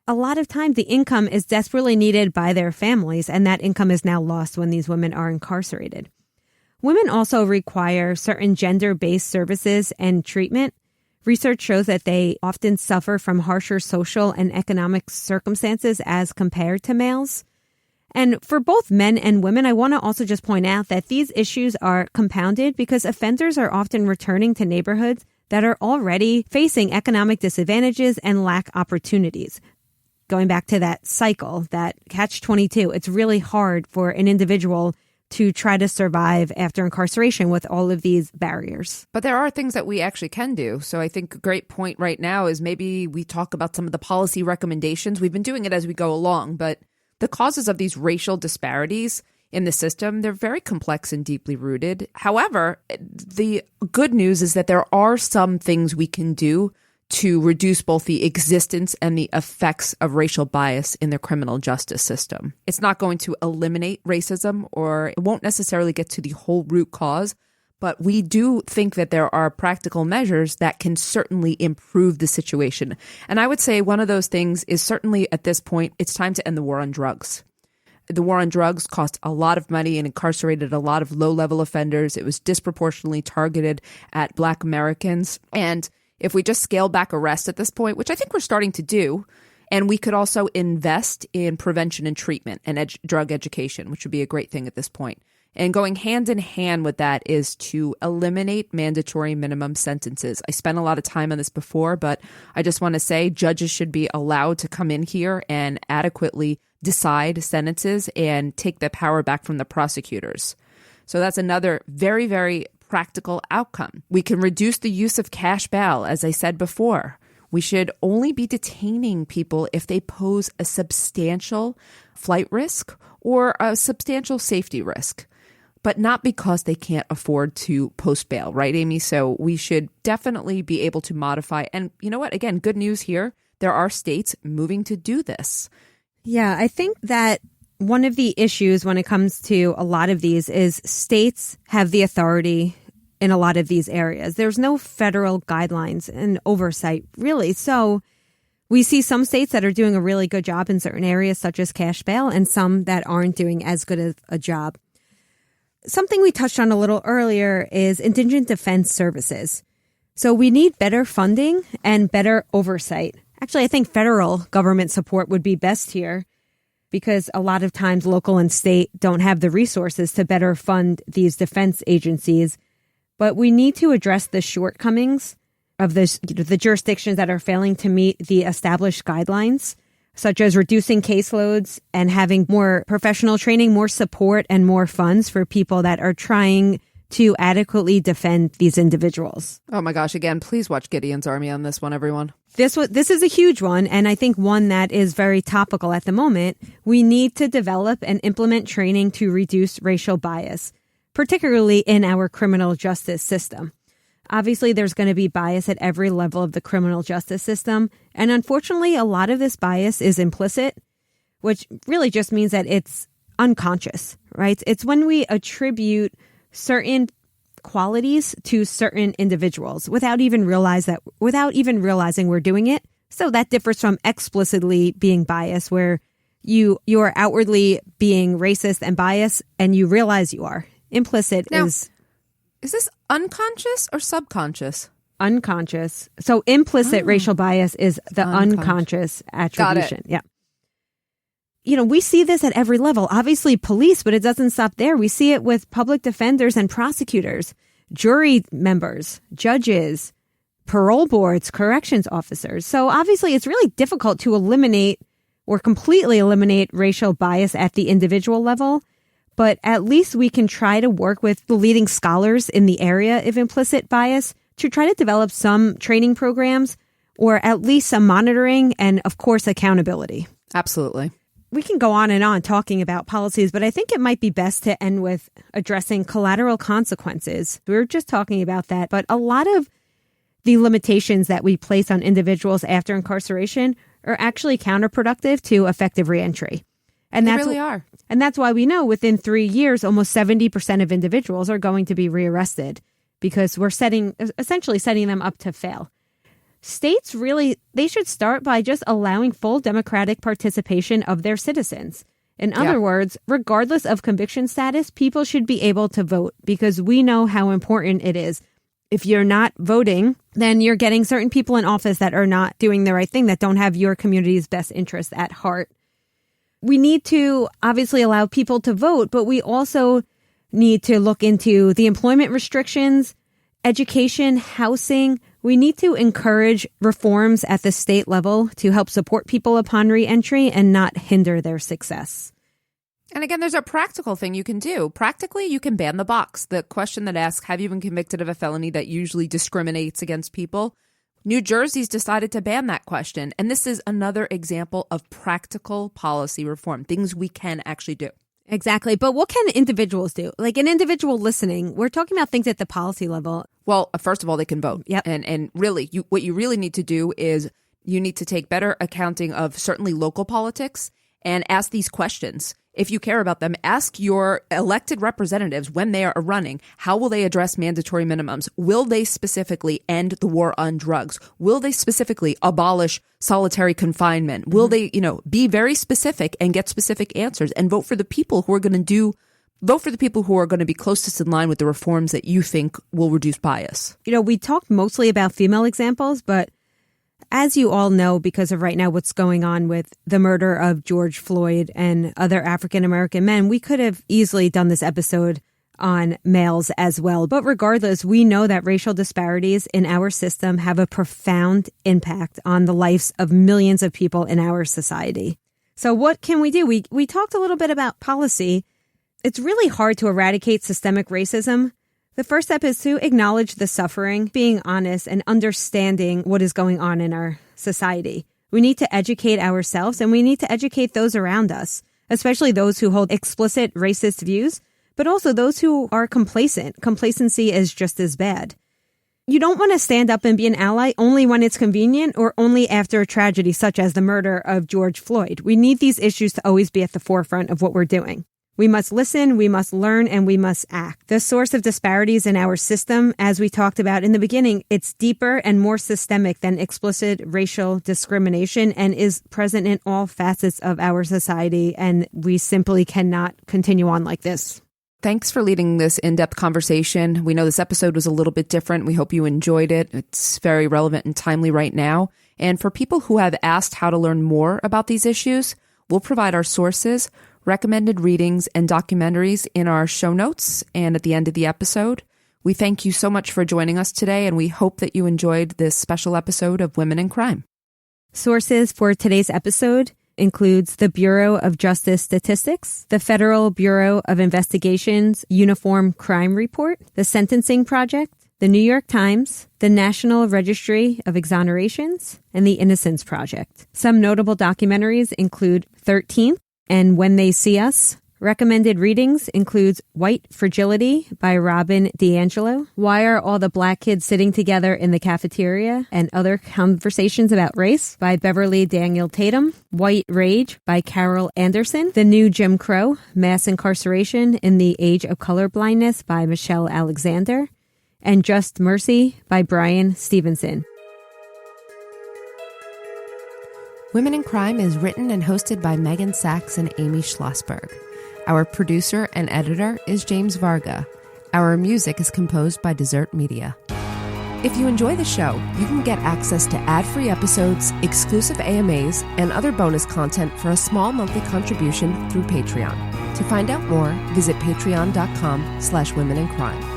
a lot of times the income is desperately needed by their families, and that income is now lost when these women are incarcerated. Women also require certain gender-based services and treatment. Research shows that they often suffer from harsher social and economic circumstances as compared to males. And for both men and women, I want to also just point out that these issues are compounded because offenders are often returning to neighborhoods that are already facing economic disadvantages and lack opportunities. Going back to that cycle, that catch-22, it's really hard for an individual to try to survive after incarceration with all of these barriers. But there are things that we actually can do. So I think a great point right now is maybe we talk about some of the policy recommendations. We've been doing it as we go along, but the causes of these racial disparities in the system, they're very complex and deeply rooted. However, the good news is that there are some things we can do to reduce both the existence and the effects of racial bias in the criminal justice system. It's not going to eliminate racism, or it won't necessarily get to the whole root cause, but we do think that there are practical measures that can certainly improve the situation. And I would say one of those things is certainly at this point, it's time to end the war on drugs. The war on drugs cost a lot of money and incarcerated a lot of low-level offenders. It was disproportionately targeted at Black Americans. And if we just scale back arrests at this point, which I think we're starting to do, and we could also invest in prevention and treatment and drug education, which would be a great thing at this point. And going hand in hand with that is to eliminate mandatory minimum sentences. I spent a lot of time on this before, but I just want to say judges should be allowed to come in here and adequately decide sentences and take the power back from the prosecutors. So that's another very, very practical outcome. We can reduce the use of cash bail, as I said before. We should only be detaining people if they pose a substantial flight risk or a substantial safety risk, but not because they can't afford to post bail, right, Amy? So we should definitely be able to modify. And you know what? Again, good news here. There are states moving to do this. Yeah, I think that one of the issues when it comes to a lot of these is states have the authority in a lot of these areas. There's no federal guidelines and oversight, really. So we see some states that are doing a really good job in certain areas, such as cash bail, and some that aren't doing as good of a job. Something we touched on a little earlier is indigent defense services. So we need better funding and better oversight. Actually, I think federal government support would be best here because a lot of times local and state don't have the resources to better fund these defense agencies. But we need to address the shortcomings of the jurisdictions that are failing to meet the established guidelines, such as reducing caseloads and having more professional training, more support, and more funds for people that are trying to adequately defend these individuals. Oh my gosh, again, please watch Gideon's Army on this one, everyone. This is a huge one, and I think one that is very topical at the moment. We need to develop and implement training to reduce racial bias, particularly in our criminal justice system. Obviously, there's going to be bias at every level of the criminal justice system, and unfortunately, a lot of this bias is implicit, which really just means that it's unconscious, right? It's when we attribute certain qualities to certain individuals without even realizing we're doing it. So that differs from explicitly being biased, where you are outwardly being racist and biased and you realize you are. Implicit is this unconscious or subconscious? Unconscious. So implicit racial bias is the unconscious attribution. Yeah. You know, we see this at every level. Obviously police, but it doesn't stop there. We see it with public defenders and prosecutors, jury members, judges, parole boards, corrections officers. So obviously it's really difficult to eliminate or completely eliminate racial bias at the individual level. But at least we can try to work with the leading scholars in the area of implicit bias to try to develop some training programs or at least some monitoring and, of course, accountability. Absolutely. We can go on and on talking about policies, but I think it might be best to end with addressing collateral consequences. We were just talking about that, but a lot of the limitations that we place on individuals after incarceration are actually counterproductive to effective reentry. And they really are. And that's why we know within 3 years, almost 70% of individuals are going to be rearrested because we're essentially setting them up to fail. states they should start by just allowing full democratic participation of their citizens. In other words, regardless of conviction status, people should be able to vote because we know how important it is. If you're not voting, then you're getting certain people in office that are not doing the right thing, that don't have your community's best interests at heart. We need to obviously allow people to vote, but we also need to look into the employment restrictions, education, housing. We need to encourage reforms at the state level to help support people upon re-entry and not hinder their success. And again, there's a practical thing you can do. Practically, you can ban the box. The question that asks, have you been convicted of a felony that usually discriminates against people? New Jersey's decided to ban that question. And this is another example of practical policy reform, things we can actually do. Exactly. But what can individuals do? Like an individual listening, we're talking about things at the policy level. Well, first of all, they can vote. Yep. And really, what you really need to do is you need to take better accounting of certainly local politics and ask these questions. If you care about them, ask your elected representatives when they are running, how will they address mandatory minimums? Will they specifically end the war on drugs? Will they specifically abolish solitary confinement? Will they, be very specific and get specific answers and vote for the people who are going to be closest in line with the reforms that you think will reduce bias? We talked mostly about female examples, but as you all know, because of right now what's going on with the murder of George Floyd and other African-American men, we could have easily done this episode on males as well. But regardless, we know that racial disparities in our system have a profound impact on the lives of millions of people in our society. So what can we do? We talked a little bit about policy. It's really hard to eradicate systemic racism. The first step is to acknowledge the suffering, being honest, and understanding what is going on in our society. We need to educate ourselves, and we need to educate those around us, especially those who hold explicit racist views, but also those who are complacent. Complacency is just as bad. You don't want to stand up and be an ally only when it's convenient or only after a tragedy such as the murder of George Floyd. We need these issues to always be at the forefront of what we're doing. We must listen, we must learn, and we must act. The source of disparities in our system, as we talked about in the beginning, it's deeper and more systemic than explicit racial discrimination and is present in all facets of our society, and we simply cannot continue on like this. Thanks for leading this in-depth conversation. We know this episode was a little bit different. We hope you enjoyed it. It's very relevant and timely right now. And for people who have asked how to learn more about these issues, we'll provide our sources, recommended readings, and documentaries in our show notes and at the end of the episode. We thank you so much for joining us today, and we hope that you enjoyed this special episode of Women in Crime. Sources for today's episode includes the Bureau of Justice Statistics, the Federal Bureau of Investigation's Uniform Crime Report, the Sentencing Project, the New York Times, the National Registry of Exonerations, and the Innocence Project. Some notable documentaries include 13th and When They See Us. Recommended readings includes White Fragility by Robin Diangelo, Why Are All the Black Kids Sitting Together in the Cafeteria and Other Conversations About Race by Beverley Daniel Tatum, White Rage by Carol Anderson, The New Jim Crow, Mass Incarceration in the Age of Colorblindness by Michelle Alexander, and Just Mercy by Brian Stevenson. Women in Crime is written and hosted by Megan Sachs and Amy Schlossberg. Our producer and editor is James Varga. Our music is composed by Desert Media. If you enjoy the show, you can get access to ad-free episodes, exclusive AMAs, and other bonus content for a small monthly contribution through Patreon. To find out more, visit patreon.com/womenincrime.